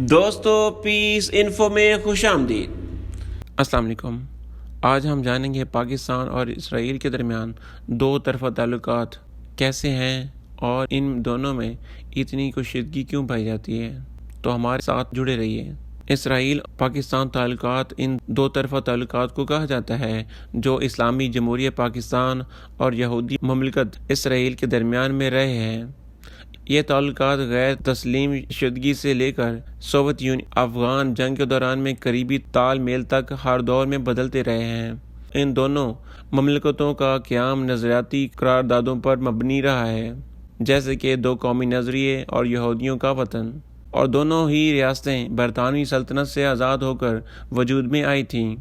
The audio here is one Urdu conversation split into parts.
دوستو پیس انفو میں خوش آمدید۔ السلام علیکم۔ آج ہم جانیں گے پاکستان اور اسرائیل کے درمیان دو طرفہ تعلقات کیسے ہیں اور ان دونوں میں اتنی کشیدگی کیوں پائی جاتی ہے، تو ہمارے ساتھ جڑے رہیے۔ اسرائیل پاکستان تعلقات ان دو طرفہ تعلقات کو کہا جاتا ہے جو اسلامی جمہوریہ پاکستان اور یہودی مملکت اسرائیل کے درمیان میں رہے ہیں۔ یہ تعلقات غیر تسلیم شدگی سے لے کر سوویت یونین افغان جنگ کے دوران میں قریبی تال میل تک ہر دور میں بدلتے رہے ہیں۔ ان دونوں مملکتوں کا قیام نظریاتی قراردادوں پر مبنی رہا ہے، جیسے کہ دو قومی نظریے اور یہودیوں کا وطن، اور دونوں ہی ریاستیں برطانوی سلطنت سے آزاد ہو کر وجود میں آئی تھیں۔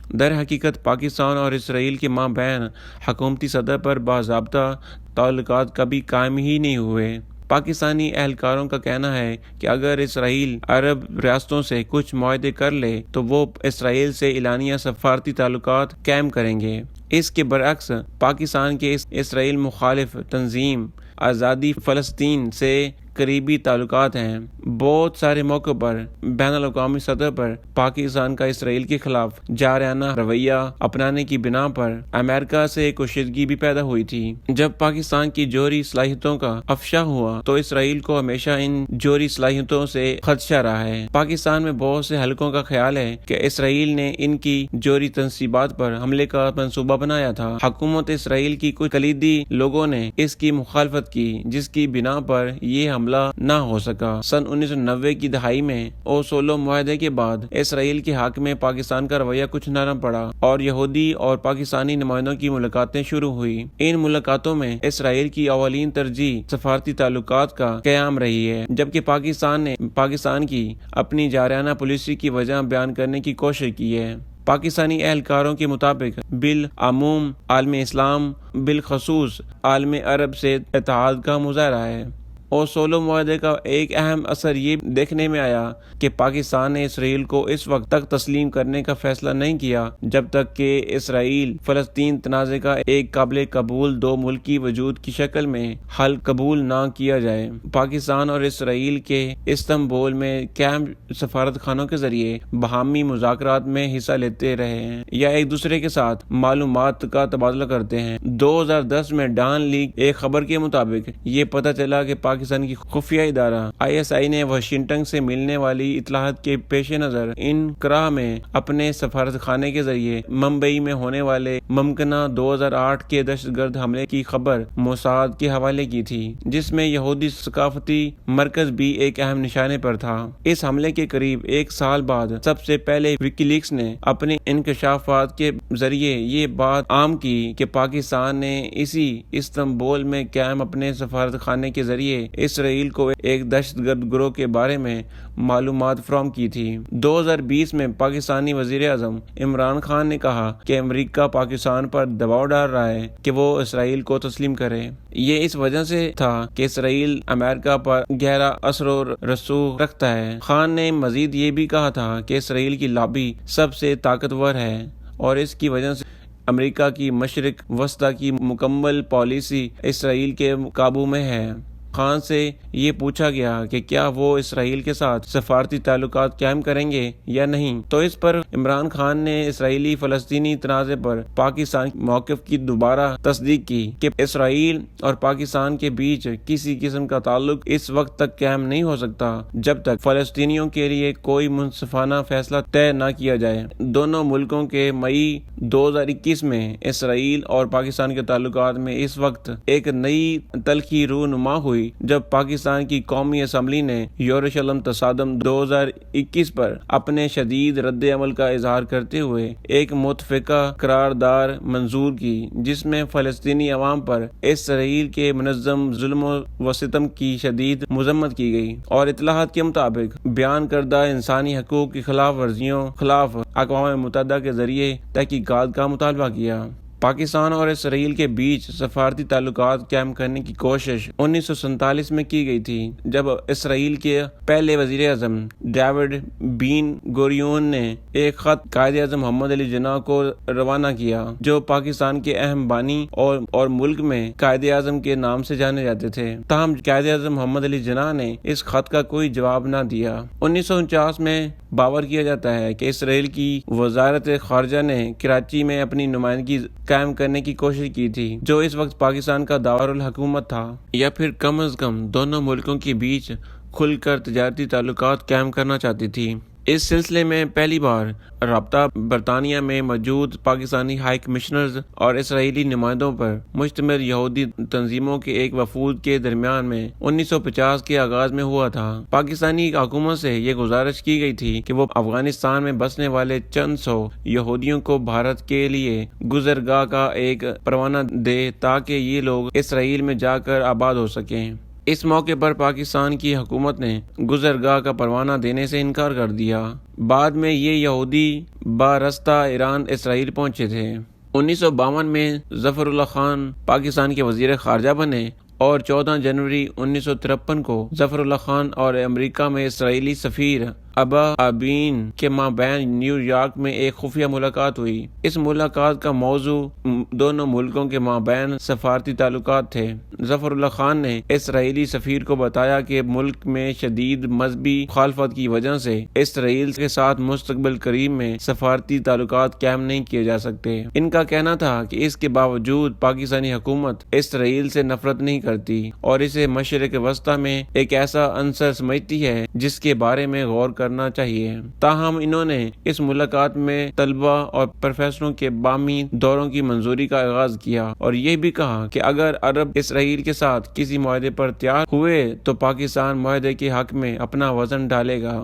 در حقیقت پاکستان اور اسرائیل کے مابین حکومتی سطح پر باضابطہ تعلقات کبھی قائم ہی نہیں ہوئے۔ پاکستانی اہلکاروں کا کہنا ہے کہ اگر اسرائیل عرب ریاستوں سے کچھ معاہدے کر لے تو وہ اسرائیل سے اعلانیہ سفارتی تعلقات قائم کریں گے۔ اس کے برعکس پاکستان کے اسرائیل مخالف تنظیم آزادی فلسطین سے قریبی تعلقات ہیں۔ بہت سارے موقعوں پر بین الاقوامی سطح پر پاکستان کا اسرائیل کے خلاف جارحانہ رویہ اپنانے کی بنا پر امریکہ سے کشیدگی بھی پیدا ہوئی تھی۔ جب پاکستان کی جوہری صلاحیتوں کا افشا ہوا تو اسرائیل کو ہمیشہ ان جوہری صلاحیتوں سے خدشہ رہا ہے۔ پاکستان میں بہت سے حلقوں کا خیال ہے کہ اسرائیل نے ان کی جوہری تنصیبات پر حملے کا منصوبہ بنایا تھا۔ حکومت اسرائیل کی کچھ کلیدی لوگوں نے اس کی مخالفت کی، جس کی بنا پر یہ حملہ نہ ہو سکا۔ سن 1990 کی دہائی میں اوسلو معاہدے کے بعد اسرائیل کے حق میں پاکستان کا رویہ کچھ نرم پڑا اور یہودی اور پاکستانی نمائندوں کی ملاقاتیں شروع ہوئی۔ ان ملاقاتوں میں اسرائیل کی اولین ترجیح سفارتی تعلقات کا قیام رہی ہے، جبکہ پاکستان نے پاکستان کی اپنی جارحانہ پالیسی کی وجہ بیان کرنے کی کوشش کی ہے۔ پاکستانی اہلکاروں کے مطابق بالعموم عالم اسلام بالخصوص عالم عرب سے اتحاد کا مظاہرہ ہے۔ اوسلو معاہدے کا ایک اہم اثر یہ دیکھنے میں آیا کہ پاکستان نے اسرائیل کو اس وقت تک تسلیم کرنے کا فیصلہ نہیں کیا جب تک کہ اسرائیل فلسطین تنازع کا ایک قابل قبول دو ملکی وجود کی شکل میں حل قبول نہ کیا جائے۔ پاکستان اور اسرائیل کے استنبول میں قائم سفارت خانوں کے ذریعے باہمی مذاکرات میں حصہ لیتے رہے ہیں یا ایک دوسرے کے ساتھ معلومات کا تبادلہ کرتے ہیں۔ 2010 میں ڈان لیگ ایک خبر کے مطابق یہ پتہ چلا کہ پاکستان کی خفیہ ادارہ ISI نے واشنگٹن سے ملنے والی اطلاعات کے پیش نظر انقرہ میں اپنے سفارت خانے کے ذریعے ممبئی میں ہونے والے ممکنہ 2008 کے دہشت گرد حملے کی خبر موساد کے حوالے کی تھی، جس میں یہودی ثقافتی مرکز بھی ایک اہم نشانے پر تھا۔ اس حملے کے قریب ایک سال بعد سب سے پہلے وکی لیکس نے اپنے انکشافات کے ذریعے یہ بات عام کی کہ پاکستان نے اسی استنبول میں قائم اپنے سفارت خانے کے ذریعے اسرائیل کو ایک دہشت گرد گروہ کے بارے میں معلومات فراہم کی تھی۔ 2020 میں پاکستانی وزیر اعظم عمران خان نے کہا کہ امریکہ پاکستان پر دباؤ ڈال رہا ہے کہ وہ اسرائیل کو تسلیم کرے۔ یہ اس وجہ سے تھا کہ اسرائیل امریکہ پر گہرا اثر و رسوخ رکھتا ہے۔ خان نے مزید یہ بھی کہا تھا کہ اسرائیل کی لابی سب سے طاقتور ہے اور اس کی وجہ سے امریکہ کی مشرق وسطی کی مکمل پالیسی اسرائیل کے قابو میں ہے۔ خان سے یہ پوچھا گیا کہ کیا وہ اسرائیل کے ساتھ سفارتی تعلقات قائم کریں گے یا نہیں، تو اس پر عمران خان نے اسرائیلی فلسطینی تنازع پر پاکستان کے موقف کی دوبارہ تصدیق کی کہ اسرائیل اور پاکستان کے بیچ کسی قسم کا تعلق اس وقت تک قائم نہیں ہو سکتا جب تک فلسطینیوں کے لیے کوئی منصفانہ فیصلہ طے نہ کیا جائے۔ دونوں ملکوں کے مئی 2021 میں اسرائیل اور پاکستان کے تعلقات میں اس وقت ایک نئی تلخی رونما ہوئی جب پاکستان کی قومی اسمبلی نے یروشلم تصادم 2021 پر اپنے شدید رد عمل کا اظہار کرتے ہوئے ایک متفقہ قرارداد منظور کی، جس میں فلسطینی عوام پر اسرائیل کے منظم ظلم و ستم کی شدید مذمت کی گئی اور اطلاعات کے مطابق بیان کردہ انسانی حقوق کی خلاف ورزیوں خلاف اقوام متحدہ کے ذریعے تحقیقات کا مطالبہ کیا۔ پاکستان اور اسرائیل کے بیچ سفارتی تعلقات قائم کرنے کی کوشش 1947 میں کی گئی تھی، جب اسرائیل کے پہلے وزیر اعظم ڈیوڈ بین گوریون نے ایک خط قائد اعظم محمد علی جناح کو روانہ کیا، جو پاکستان کے اہم بانی اور ملک میں قائد اعظم کے نام سے جانے جاتے تھے۔ تاہم قائد اعظم محمد علی جناح نے اس خط کا کوئی جواب نہ دیا۔ 1949 میں باور کیا جاتا ہے کہ اسرائیل کی وزارت خارجہ نے کراچی میں اپنی نمائندگی قائم کرنے کی کوشش کی تھی، جو اس وقت پاکستان کا دارالحکومت تھا، یا پھر کم از کم دونوں ملکوں کے بیچ کھل کر تجارتی تعلقات قائم کرنا چاہتی تھی۔ اس سلسلے میں پہلی بار رابطہ برطانیہ میں موجود پاکستانی ہائی کمشنرز اور اسرائیلی نمائندوں پر مشتمل یہودی تنظیموں کے ایک وفود کے درمیان میں 1950 کے آغاز میں ہوا تھا۔ پاکستانی حکومت سے یہ گزارش کی گئی تھی کہ وہ افغانستان میں بسنے والے چند سو یہودیوں کو بھارت کے لیے گزرگاہ کا ایک پروانہ دے تاکہ یہ لوگ اسرائیل میں جا کر آباد ہو سکیں۔ اس موقع پر پاکستان کی حکومت نے گزرگاہ کا پروانہ دینے سے انکار کر دیا۔ بعد میں یہ یہودی بارستہ ایران اسرائیل پہنچے تھے۔ 1952 میں ظفر اللہ خان پاکستان کے وزیر خارجہ بنے اور 14 جنوری 1953 کو ظفر اللہ خان اور امریکہ میں اسرائیلی سفیر ابا آبین کے مابین نیو یارک میں ایک خفیہ ملاقات ہوئی۔ اس ملاقات کا موضوع دونوں ملکوں کے مابین سفارتی تعلقات تھے۔ ظفر اللہ خان نے اسرائیلی سفیر کو بتایا کہ ملک میں شدید مذہبی مخالفت کی وجہ سے اسرائیل کے ساتھ مستقبل قریب میں سفارتی تعلقات قائم نہیں کیے جا سکتے۔ ان کا کہنا تھا کہ اس کے باوجود پاکستانی حکومت اسرائیل سے نفرت نہیں کرتی اور اسے مشرق وسطی میں ایک ایسا عنصر سمجھتی ہے جس کے بارے میں غور کرنا چاہیے۔ تاہم انہوں نے اس ملاقات میں طلبہ اور پروفیسروں کے باہمی دوروں کی منظوری کا آغاز کیا اور یہ بھی کہا کہ اگر عرب اسرائیل کے ساتھ کسی معاہدے پر تیار ہوئے تو پاکستان معاہدے کے حق میں اپنا وزن ڈالے گا۔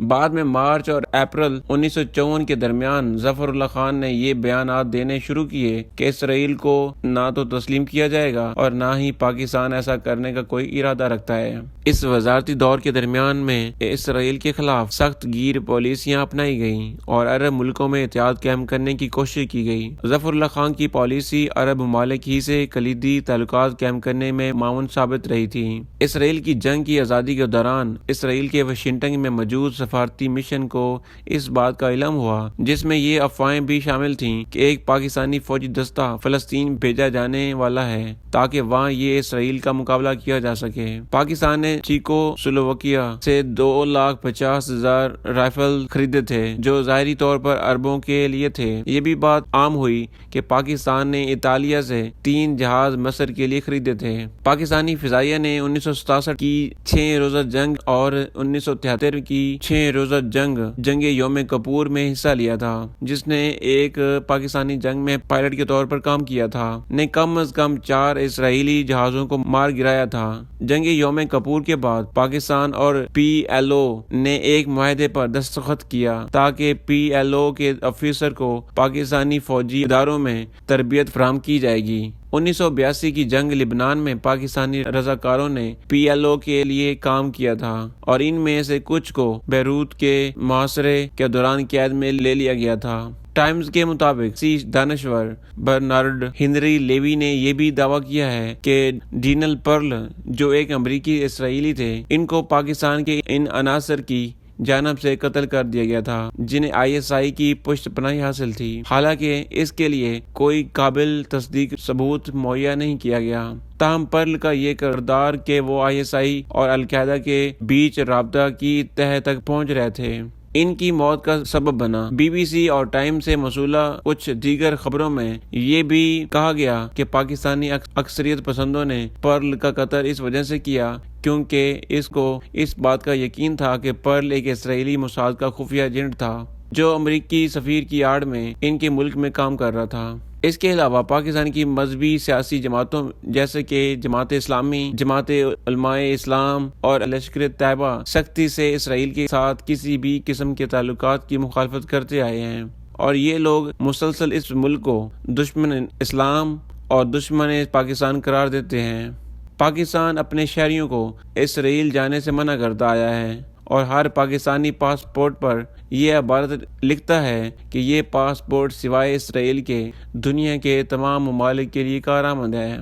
بعد میں مارچ اور اپریل 1954 کے درمیان ظفر اللہ خان نے یہ بیانات دینے شروع کیے کہ اسرائیل کو نہ تو تسلیم کیا جائے گا اور نہ ہی پاکستان ایسا کرنے کا کوئی ارادہ رکھتا ہے۔ اس وزارتی دور کے درمیان میں اسرائیل کے خلاف سخت گیر پالیسیاں اپنائی گئیں اور عرب ملکوں میں اتحاد قائم کرنے کی کوشش کی گئی۔ ظفر اللہ خان کی پالیسی عرب ممالک ہی سے کلیدی تعلقات قائم کرنے میں معاون ثابت رہی تھی۔ اسرائیل کی جنگ کی آزادی کے دوران اسرائیل کے واشنگٹن میں موجود سفارتی مشن کو اس بات کا علم ہوا، جس میں یہ افواہیں بھی شامل تھیں کہ ایک پاکستانی فوجی دستہ فلسطین بھیجا جانے والا ہے تاکہ وہاں یہ اسرائیل کا مقابلہ کیا جا سکے۔ پاکستان نے چیکو سلوواکیہ سے 2,50,000 رائفل خریدے تھے جو ظاہری طور پر عربوں کے لیے تھے۔ یہ بھی بات عام ہوئی کہ پاکستان نے اطالیہ سے 3 جہاز مصر کے لیے خریدے تھے۔ پاکستانی فضائیہ نے 1967 کی 6 روزہ جنگ اور 1973 کی 6 روزہ جنگ یوم کپور میں حصہ لیا تھا، جس نے ایک پاکستانی جنگ میں پائلٹ کے طور پر کام کیا تھا، نے کم از کم 4 اسرائیلی جہازوں کو مار گرایا تھا۔ جنگ یوم کپور کے بعد پاکستان اور PLO نے ایک معاہدے پر دستخط کیا تاکہ PLO کے افسر کو پاکستانی فوجی اداروں میں تربیت فراہم کی جائے گی۔ 1982 کی جنگ لبنان میں پاکستانی رضاکاروں نے PLO کے لیے کام کیا تھا اور ان میں سے کچھ کو بیروت کے محاصرے کے دوران قید میں لے لیا گیا تھا۔ ٹائمز کے مطابق دانشور برنارڈ ہنری لیوی نے یہ بھی دعویٰ کیا ہے کہ ڈینل پرل، جو ایک امریکی اسرائیلی تھے، ان کو پاکستان کے ان عناصر کی جانب سے قتل کر دیا گیا تھا جنہیں ISI کی پشت پناہی حاصل تھی، حالانکہ اس کے لیے کوئی قابل تصدیق ثبوت مہیا نہیں کیا گیا۔ تاہم پرل کا یہ کردار کہ وہ ISI اور القاعدہ کے بیچ رابطہ کی تہہ تک پہنچ رہے تھے، ان کی موت کا سبب بنا۔ BBC اور ٹائم سے موصولہ کچھ دیگر خبروں میں یہ بھی کہا گیا کہ پاکستانی اکثریت پسندوں نے پرل کا قتل اس وجہ سے کیا کیونکہ اس کو اس بات کا یقین تھا کہ پرل ایک اسرائیلی موساد کا خفیہ ایجنٹ تھا جو امریکی سفیر کی آڑ میں ان کے ملک میں کام کر رہا تھا۔ اس کے علاوہ پاکستان کی مذہبی سیاسی جماعتوں جیسے کہ جماعت اسلامی، جماعت علماء اسلام اور لشکر طیبہ سختی سے اسرائیل کے ساتھ کسی بھی قسم کے تعلقات کی مخالفت کرتے آئے ہیں، اور یہ لوگ مسلسل اس ملک کو دشمن اسلام اور دشمن پاکستان قرار دیتے ہیں۔ پاکستان اپنے شہریوں کو اسرائیل جانے سے منع کرتا آیا ہے اور ہر پاکستانی پاسپورٹ پر یہ عبارت لکھتا ہے کہ یہ پاسپورٹ سوائے اسرائیل کے دنیا کے تمام ممالک کے لیے کارآمد ہے۔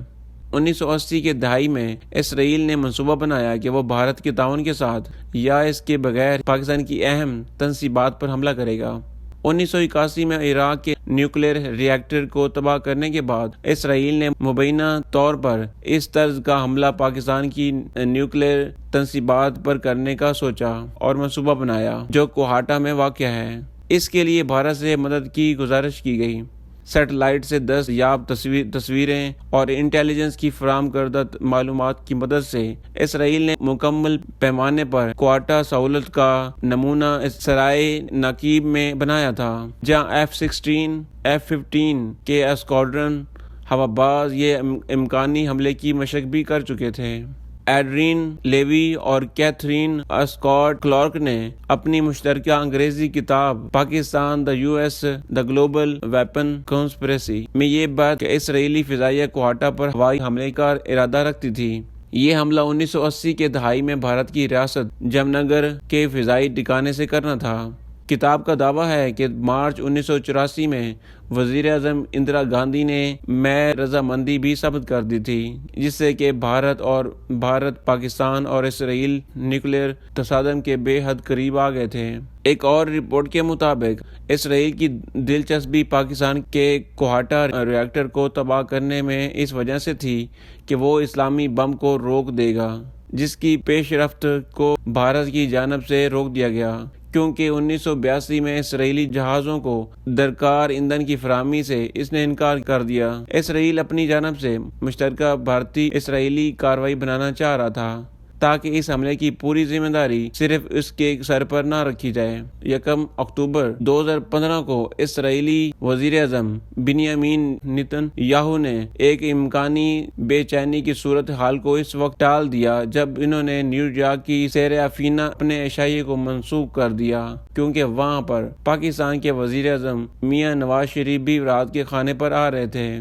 1980 کے دہائی میں اسرائیل نے منصوبہ بنایا کہ وہ بھارت کے تعاون کے ساتھ یا اس کے بغیر پاکستان کی اہم تنصیبات پر حملہ کرے گا۔ 1981 میں عراق کے نیوکلیئر ری ایکٹر کو تباہ کرنے کے بعد اسرائیل نے مبینہ طور پر اس طرز کا حملہ پاکستان کی نیوکلیئر تنصیبات پر کرنے کا سوچا اور منصوبہ بنایا جو کوہاٹا میں واقع ہے۔ اس کے لیے بھارت سے مدد کی گزارش کی گئی۔ سیٹلائٹ سے دستیاب تصویریں اور انٹیلیجنس کی فراہم کردہ معلومات کی مدد سے اسرائیل نے مکمل پیمانے پر کوہاٹا سہولت کا نمونہ سرائے نقیب میں بنایا تھا، جہاں F-16 F-15 کے اسکواڈرن ہواباز یہ امکانی حملے کی مشق بھی کر چکے تھے۔ ایڈرین لیوی اور کیتھرین اسکاٹ کلارک نے اپنی مشترکہ انگریزی کتاب پاکستان دا US the global weapon conspiracy میں یہ بات کہ اسرائیلی فضائیہ کوہاٹا پر ہوائی حملے کا ارادہ رکھتی تھی۔ یہ حملہ 1980 کے دہائی میں بھارت کی ریاست جمناگر کے فضائی ٹھکانے سے کرنا تھا۔ کتاب کا دعویٰ ہے کہ مارچ 1984 میں وزیر اعظم اندرا گاندھی نے میں رضامندی بھی ثابت کر دی تھی، جس سے کہ بھارت پاکستان اور اسرائیل نیوکلیئر تصادم کے بے حد قریب آ گئے تھے۔ ایک اور رپورٹ کے مطابق اسرائیل کی دلچسپی پاکستان کے کوہاٹا ری ایکٹر کو تباہ کرنے میں اس وجہ سے تھی کہ وہ اسلامی بم کو روک دے گا، جس کی پیش رفت کو بھارت کی جانب سے روک دیا گیا، کیونکہ 1982 میں اسرائیلی جہازوں کو درکار ایندھن کی فراہمی سے اس نے انکار کر دیا۔ اسرائیل اپنی جانب سے مشترکہ بھارتی اسرائیلی کارروائی بنانا چاہ رہا تھا تاکہ اس حملے کی پوری ذمہ داری صرف اس کے سر پر نہ رکھی جائے۔ 1 اکتوبر 2015 کو اسرائیلی وزیر اعظم بنیامین نیتن یاہو نے ایک امکانی بے چینی کی صورتحال کو اس وقت ٹال دیا جب انہوں نے نیو یارک کی سیر افینہ اپنے عشائیے کو منسوخ کر دیا، کیونکہ وہاں پر پاکستان کے وزیر اعظم میاں نواز شریف بھی رات کے کھانے پر آ رہے تھے۔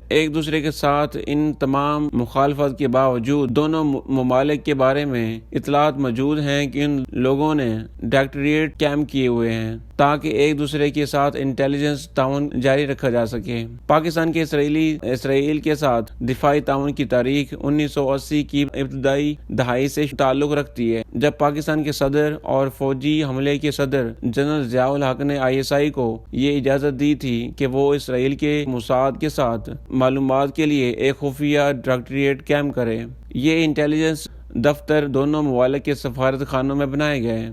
ایک دوسرے کے ساتھ ان تمام مخالفت کے باوجود دونوں ممالک کے بارے میں اطلاعات موجود ہیں کہ ان لوگوں نے ڈائریکٹریٹ قائم کیے ہوئے ہیں تاکہ ایک دوسرے کے ساتھ انٹیلیجنس تعاون جاری رکھا جا سکے۔ پاکستان کے اسرائیل کے ساتھ دفاعی تعاون کی تاریخ 1980 کی ابتدائی دہائی سے تعلق رکھتی ہے، جب پاکستان کے صدر اور فوجی حملے کے صدر جنرل ضیاء الحق نے ISI کو یہ اجازت دی تھی کہ وہ اسرائیل کے موساد کے ساتھ معلومات کے لیے ایک خفیہ ڈائریکٹریٹ قائم کرے۔ یہ انٹیلیجنس دفتر دونوں ممالک کے سفارت خانوں میں بنائے گئے،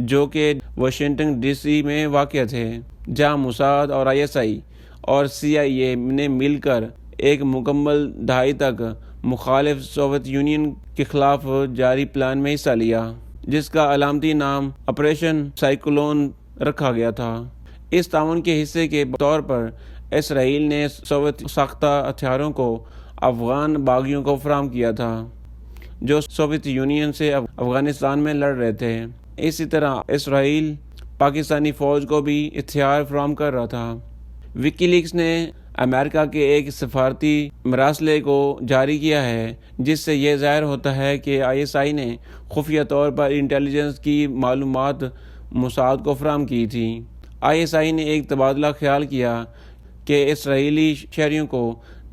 جو کہ واشنگٹن DC میں واقع تھے، جہاں موساد اور ISI اور CIA نے مل کر ایک مکمل دہائی تک مخالف سوویت یونین کے خلاف جاری پلان میں حصہ لیا، جس کا علامتی نام آپریشن سائیکلون رکھا گیا تھا۔ اس تعاون کے حصے کے طور پر اسرائیل نے سوویت ساختہ ہتھیاروں کو افغان باغیوں کو فراہم کیا تھا، جو سوویت یونین سے افغانستان میں لڑ رہے تھے۔ اسی طرح اسرائیل پاکستانی فوج کو بھی ہتھیار فراہم کر رہا تھا۔ وکی لیکس نے امریکہ کے ایک سفارتی مراسلے کو جاری کیا ہے، جس سے یہ ظاہر ہوتا ہے کہ ISI نے خفیہ طور پر انٹیلیجنس کی معلومات موساد کو فراہم کی تھی۔ ISI نے ایک تبادلہ خیال کیا کہ اسرائیلی شہریوں کو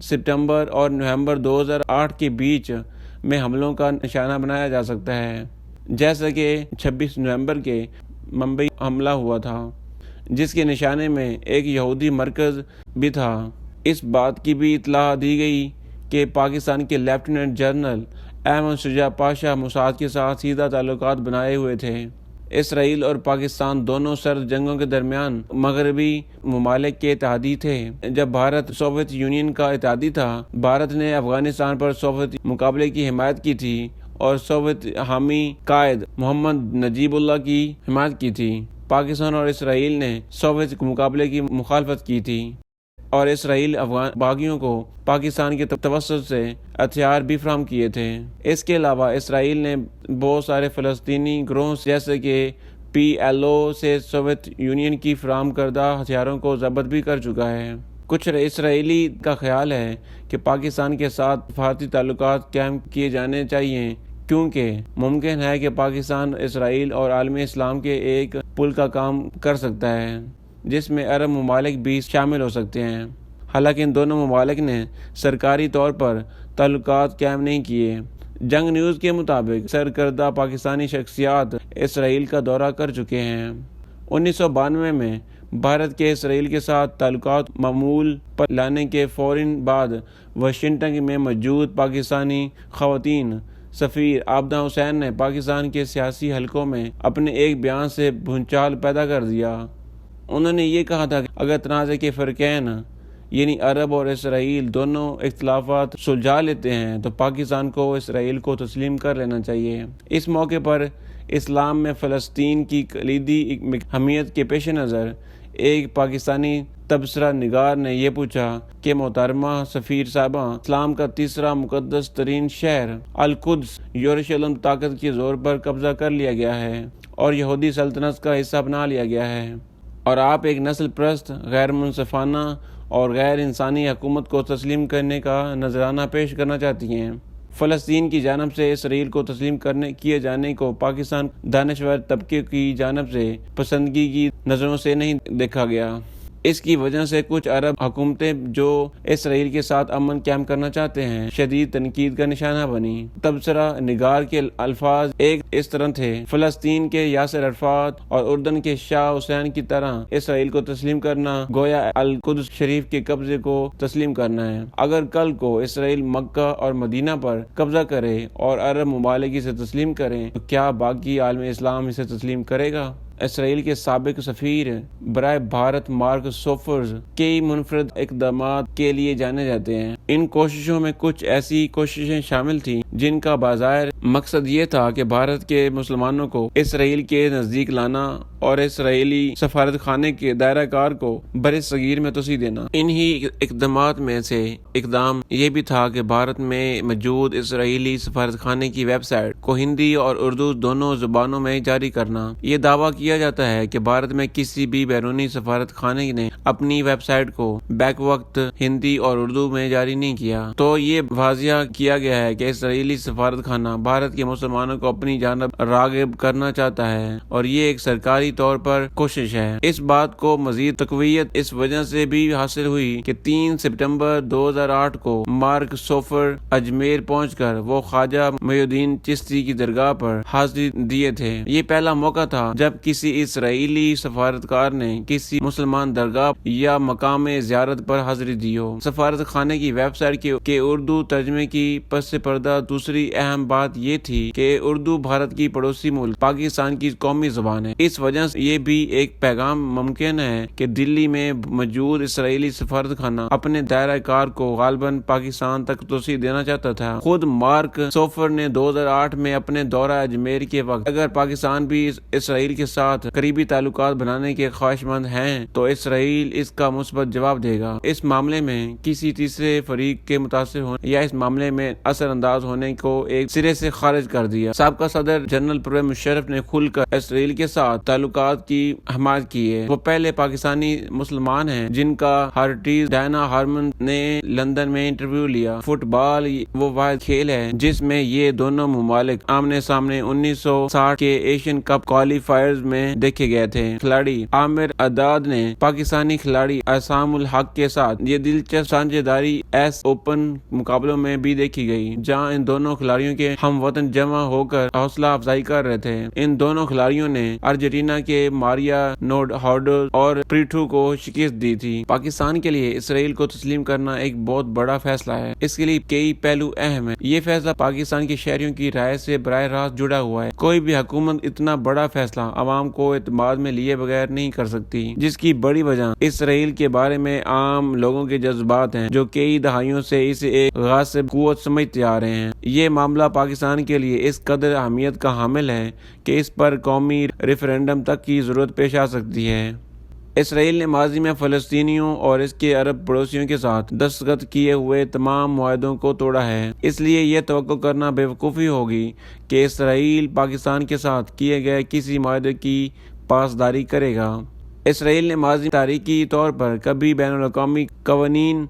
ستمبر اور نومبر 2008 کے بیچ میں حملوں کا نشانہ بنایا جا سکتا ہے، جیسا کہ 26 نومبر کے ممبئی حملہ ہوا تھا، جس کے نشانے میں ایک یہودی مرکز بھی تھا۔ اس بات کی بھی اطلاع دی گئی کہ پاکستان کے لیفٹیننٹ جنرل احمد شجاع پاشا موساد کے ساتھ سیدھا تعلقات بنائے ہوئے تھے۔ اسرائیل اور پاکستان دونوں سرد جنگوں کے درمیان مغربی ممالک کے اتحادی تھے۔ جب بھارت سوویت یونین کا اتحادی تھا، بھارت نے افغانستان پر سوویت مقابلے کی حمایت کی تھی اور سوویت حامی قائد محمد نجیب اللہ کی حمایت کی تھی۔ پاکستان اور اسرائیل نے سوویت مقابلے کی مخالفت کی تھی اور اسرائیل افغان باغیوں کو پاکستان کے توسط سے ہتھیار بھی فراہم کیے تھے۔ اس کے علاوہ اسرائیل نے بہت سارے فلسطینی گروہوں جیسے کہ PLO سے سوویت یونین کی فراہم کردہ ہتھیاروں کو ضبط بھی کر چکا ہے۔ کچھ اسرائیلی کا خیال ہے کہ پاکستان کے ساتھ سفارتی تعلقات قائم کیے جانے چاہیے، کیونکہ ممکن ہے کہ پاکستان اسرائیل اور عالم اسلام کے ایک پل کا کام کر سکتا ہے جس میں عرب ممالک بھی شامل ہو سکتے ہیں۔ حالانکہ ان دونوں ممالک نے سرکاری طور پر تعلقات قائم نہیں کیے۔ جنگ نیوز کے مطابق سرکردہ پاکستانی شخصیات اسرائیل کا دورہ کر چکے ہیں۔ 1992 میں بھارت کے اسرائیل کے ساتھ تعلقات معمول پر لانے کے فوراً بعد واشنگٹن میں موجود پاکستانی خواتین سفیر عابدہ حسین نے پاکستان کے سیاسی حلقوں میں اپنے ایک بیان سے بھونچال پیدا کر دیا۔ انہوں نے یہ کہا تھا کہ اگر تنازع کے فریقین یعنی عرب اور اسرائیل دونوں اختلافات سلجھا لیتے ہیں تو پاکستان کو اسرائیل کو تسلیم کر لینا چاہیے۔ اس موقع پر اسلام میں فلسطین کی کلیدی اہمیت کے پیش نظر ایک پاکستانی تبصرہ نگار نے یہ پوچھا کہ محترمہ سفیر صاحبہ، اسلام کا تیسرا مقدس ترین شہر القدس یروشلم طاقت کے زور پر قبضہ کر لیا گیا ہے اور یہودی سلطنت کا حصہ بنا لیا گیا ہے، اور آپ ایک نسل پرست، غیر منصفانہ اور غیر انسانی حکومت کو تسلیم کرنے کا نذرانہ پیش کرنا چاہتی ہیں۔ فلسطین کی جانب سے اسرائیل کو تسلیم کیے جانے کو پاکستان دانشور طبقے کی جانب سے پسندگی کی نظروں سے نہیں دیکھا گیا۔ اس کی وجہ سے کچھ عرب حکومتیں جو اسرائیل کے ساتھ امن قائم کرنا چاہتے ہیں شدید تنقید کا نشانہ بنی۔ تبصرہ نگار کے الفاظ ایک اس طرح تھے: فلسطین کے یاسر عرفات اور اردن کے شاہ حسین کی طرح اسرائیل کو تسلیم کرنا گویا القدس شریف کے قبضے کو تسلیم کرنا ہے۔ اگر کل کو اسرائیل مکہ اور مدینہ پر قبضہ کرے اور عرب ممالک اسے تسلیم کریں تو کیا باقی عالم اسلام اسے تسلیم کرے گا؟ اسرائیل کے سابق سفیر برائے بھارت مارک سوفرز کئی منفرد اقدامات کے لیے جانے جاتے ہیں۔ ان کوششوں میں کچھ ایسی کوششیں شامل تھیں جن کا بظاہر مقصد یہ تھا کہ بھارت کے مسلمانوں کو اسرائیل کے نزدیک لانا اور اسرائیلی سفارت خانے کے دائرہ کار کو بر صغیر میں توسیع دینا۔ انہی اقدامات میں سے اقدام یہ بھی تھا کہ بھارت میں موجود اسرائیلی سفارت خانے کی ویب سائٹ کو ہندی اور اردو دونوں زبانوں میں جاری کرنا۔ یہ دعویٰ کیا جاتا ہے کہ بھارت میں کسی بھی بیرونی سفارت خانے نے اپنی ویب سائٹ کو بیک وقت ہندی اور اردو میں جاری نہیں کیا، تو یہ واضح کیا گیا ہے کہ اسرائیلی سفارت خانہ بھارت کے مسلمانوں کو اپنی جانب راغب کرنا چاہتا ہے، اور یہ ایک سرکاری طور پر کوشش ہے۔ اس بات کو مزید تقویت اس وجہ سے بھی حاصل ہوئی کہ 3 سپٹمبر 2008 کو مارک سوفر اجمیر پہنچ کر وہ خواجہ محی الدین چشتی کی درگاہ پر حاضری دیے تھے۔ یہ پہلا موقع تھا جب کسی اسرائیلی سفارتکار نے کسی مسلمان درگاہ یا مقام زیارت پر حاضری دی ہو۔ سفارت خانے کی ویب سائٹ کے اردو ترجمے کی پس پردہ دوسری اہم بات یہ تھی کہ اردو بھارت کی پڑوسی ملک پاکستان کی قومی زبان ہے۔ اس وجہ سے یہ بھی ایک پیغام ممکن ہے کہ دلی میں موجود اسرائیلی سفارت خانہ اپنے دائرہ کار کو غالباً پاکستان تک توسیع دینا چاہتا تھا۔ خود مارک سوفر نے 2008 میں اپنے دورہ اجمیر کے وقت اگر پاکستان بھی اسرائیل کے ساتھ قریبی تعلقات بنانے کے خواہش مند ہیں تو اسرائیل اس کا مثبت جواب دے گا۔ اس معاملے میں کسی تیسرے فریق کے متاثر ہونے یا اس معاملے میں اثر انداز ہونے کو ایک سرے سے خارج کر دیا۔ سابقہ صدر جنرل پرویز مشرف نے کھل کر اسرائیل کے ساتھ تعلقات کی حمایت کی ہے۔ وہ پہلے پاکستانی مسلمان ہیں جن کا ہارٹیز ڈائنا ہارمن نے لندن میں انٹرویو لیا۔ فٹ بال وہ واحد کھیل ہے جس میں یہ دونوں ممالک آمنے سامنے 1960 کے ایشین کپ کوالیفائرز میں دیکھے گئے تھے۔ کھلاڑی عامر عداد نے پاکستانی کھلاڑی اعصام الحق کے ساتھ یہ دلچسپ سانجھے داری ایس اوپن مقابلوں میں بھی دیکھی گئی جہاں ان دونوں کھلاڑیوں کے ہم وطن جمع ہو کر حوصلہ افزائی کر رہے تھے۔ ان دونوں کھلاڑیوں نے ارجنٹینا کے ماریا نوڈہاڈو اور پریٹو کو شکست دی تھی۔ پاکستان کے لیے اسرائیل کو تسلیم کرنا ایک بہت بڑا فیصلہ ہے۔ اس کے لیے کئی پہلو اہم ہیں۔ یہ فیصلہ پاکستان کے شہریوں کی رائے سے براہ راست جڑا ہوا ہے۔ کوئی بھی حکومت اتنا بڑا فیصلہ عوام کو اعتماد میں لیے بغیر نہیں کر سکتی، جس کی بڑی وجہ اسرائیل کے بارے میں عام لوگوں کے جذبات ہیں جو کئی دہائیوں سے اسے ایک غاصب قوت سمجھتے آ رہے ہیں۔ یہ معاملہ پاکستان کے لیے اس قدر اہمیت کا حامل ہے کہ اس پر قومی ریفرینڈم تک کی ضرورت پیش آ سکتی ہے۔ اسرائیل نے ماضی میں فلسطینیوں اور اس کے عرب پڑوسیوں کے ساتھ دستخط کیے ہوئے تمام معاہدوں کو توڑا ہے۔ اس لیے یہ توقع کرنا بے وقوفی ہوگی کہ اسرائیل پاکستان کے ساتھ کیے گئے کسی معاہدے کی پاسداری کرے گا۔ اسرائیل نے ماضی میں تاریخی طور پر کبھی بین الاقوامی قوانین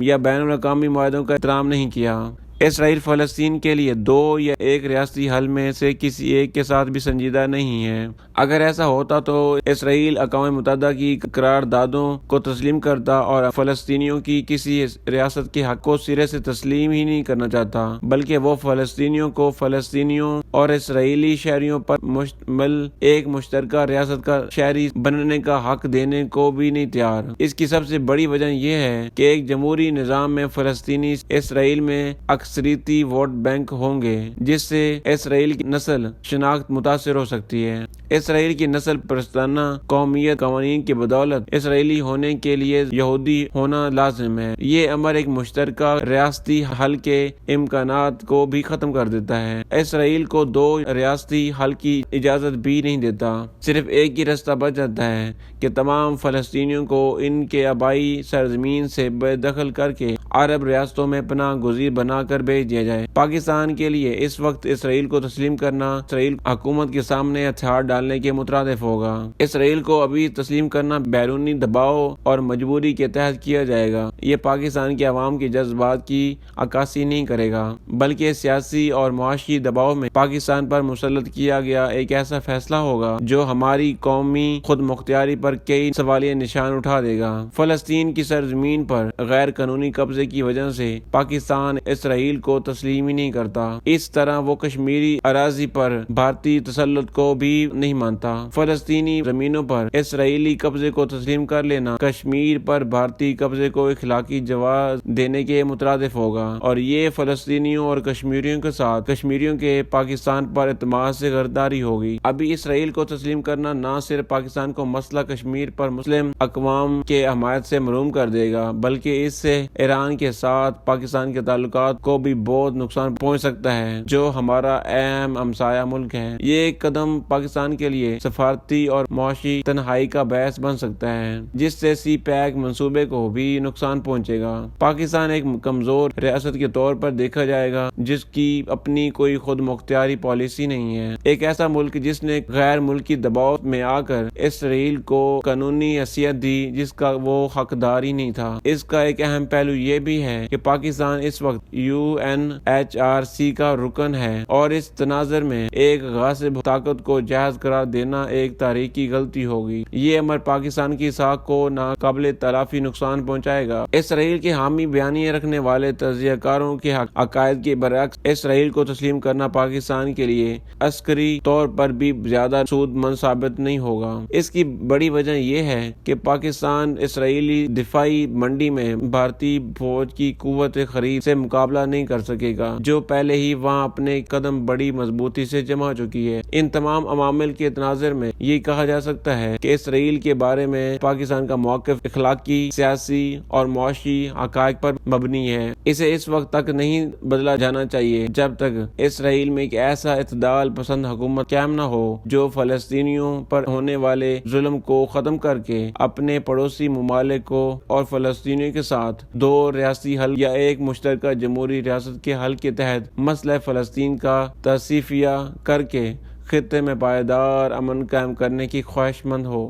یا بین الاقوامی معاہدوں کا احترام نہیں کیا۔ اسرائیل فلسطین کے لیے دو یا ایک ریاستی حل میں سے کسی ایک کے ساتھ بھی سنجیدہ نہیں ہے۔ اگر ایسا ہوتا تو اسرائیل اقوام متحدہ کی قراردادوں کو تسلیم کرتا اور فلسطینیوں کی کسی ریاست کے حق کو سرے سے تسلیم ہی نہیں کرنا چاہتا، بلکہ وہ فلسطینیوں کو فلسطینیوں اور اسرائیلی شہریوں پر مشتمل ایک مشترکہ ریاست کا شہری بننے کا حق دینے کو بھی نہیں تیار۔ اس کی سب سے بڑی وجہ یہ ہے کہ ایک جمہوری نظام میں فلسطینی اسرائیل میں اکثریتی ووٹ بینک ہوں گے، جس سے اسرائیل کی نسل شناخت متاثر ہو سکتی ہے۔ اسرائیل کی نسل پرستانہ قومیت قوانین کی بدولت اسرائیلی ہونے کے لیے یہودی ہونا لازم ہے۔ یہ امر ایک مشترکہ ریاستی حل کے امکانات کو بھی ختم کر دیتا ہے۔ اسرائیل کو دو ریاستی حل کی اجازت بھی نہیں دیتا۔ صرف ایک ہی راستہ بچ جاتا ہے کہ تمام فلسطینیوں کو ان کے آبائی سرزمین سے بے دخل کر کے عرب ریاستوں میں پناہ گزین بنا کر بھیج دیا جائے۔ پاکستان کے لیے اس وقت اسرائیل کو تسلیم کرنا اسرائیل حکومت کے سامنے ہتھیار ڈالنے کے مترادف ہوگا۔ اسرائیل کو ابھی تسلیم کرنا بیرونی دباؤ اور مجبوری کے تحت کیا جائے گا۔ یہ پاکستان کے عوام کے جذبات کی عکاسی نہیں کرے گا، بلکہ سیاسی اور معاشی دباؤ میں پاکستان پر مسلط کیا گیا ایک ایسا فیصلہ ہوگا جو ہماری قومی خود مختاری پر کئی سوالیہ نشان اٹھا دے گا۔ فلسطین کی سرزمین پر غیر قانونی قبضے کی وجہ سے پاکستان اسرائیل کو تسلیم ہی نہیں کرتا۔ اس طرح وہ کشمیری اراضی پر بھارتی تسلط کو بھی نہیں مانتا۔ فلسطینی زمینوں پر اسرائیلی قبضے کو تسلیم کر لینا کشمیر پر بھارتی قبضے کو اخلاقی جواز دینے کے مترادف ہوگا، اور یہ فلسطینیوں اور کشمیریوں کے ساتھ کشمیریوں کے پاکستان پر اعتماد سے غداری ہوگی۔ ابھی اسرائیل کو تسلیم کرنا نہ صرف پاکستان کو مسئلہ کشمیر پر مسلم اقوام کے حمایت سے محروم کر دے گا، بلکہ اس سے ایران کے ساتھ پاکستان کے تعلقات کو بھی بہت نقصان پہنچ سکتا ہے، جو ہمارا اہم ہمسایہ ملک ہے۔ یہ ایک قدم پاکستان کے لیے سفارتی اور معاشی تنہائی کا باعث بن سکتا ہے، جس سے سی پیک منصوبے کو بھی نقصان پہنچے گا۔ پاکستان ایک کمزور ریاست کے طور پر دیکھا جائے گا جس کی اپنی کوئی خود مختاری پالیسی نہیں ہے۔ ایک ایسا ملک جس نے غیر ملکی دباؤ میں آ کر اسرائیل کو قانونی حیثیت دی جس کا وہ حقدار ہی نہیں تھا۔ اس کا ایک اہم پہلو یہ بھی ہے کہ پاکستان اس وقت UNHRC کا رکن ہے، اور اس تناظر میں ایک غاصب طاقت کو جائز قرار دینا ایک تاریخی غلطی ہوگی۔ یہ امر پاکستان کی ساکھ کو ناقابل تلافی نقصان پہنچائے گا۔ اسرائیل کے حامی بیانیے رکھنے والے تجزیہ کاروں کے عقائد کے برعکس اسرائیل کو تسلیم کرنا پاکستان کے لیے عسکری طور پر بھی زیادہ سود مند ثابت نہیں ہوگا۔ اس کی بڑی وجہ یہ ہے کہ پاکستان اسرائیلی دفاعی منڈی میں بھارتی فوج کی قوت خرید سے مقابلہ نہیں کر سکے گا، جو پہلے ہی وہاں اپنے قدم بڑی مضبوطی سے جما چکی ہے۔ ان تمام عوامل کے تناظر میں یہ کہا جا سکتا ہے کہ اسرائیل کے بارے میں پاکستان کا موقف اخلاقی، سیاسی اور معاشی حقائق پر مبنی ہے۔ اسے اس وقت تک نہیں بدلا جانا چاہیے جب تک اسرائیل میں ایک ایسا اعتدال پسند حکومت قائم نہ ہو جو فلسطینیوں پر ہونے والے ظلم کو ختم کر کے اپنے پڑوسی ممالک کو اور فلسطینیوں کے ساتھ دو ریاستی حل یا ایک مشترکہ جمہوری ریاست کے حل کے تحت مسئلہ فلسطین کا تصفیہ کر کے خطے میں پائیدار امن قائم کرنے کی خواہش مند ہو۔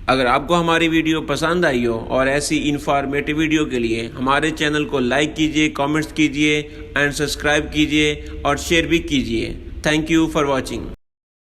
اگر آپ کو ہماری ویڈیو پسند آئی ہو اور ایسی انفارمیٹیو ویڈیو کے لیے ہمارے چینل کو لائک کیجئے، کامنٹس کیجئے اینڈ سبسکرائب کیجئے اور شیئر بھی کیجئے۔ Thank you for watching.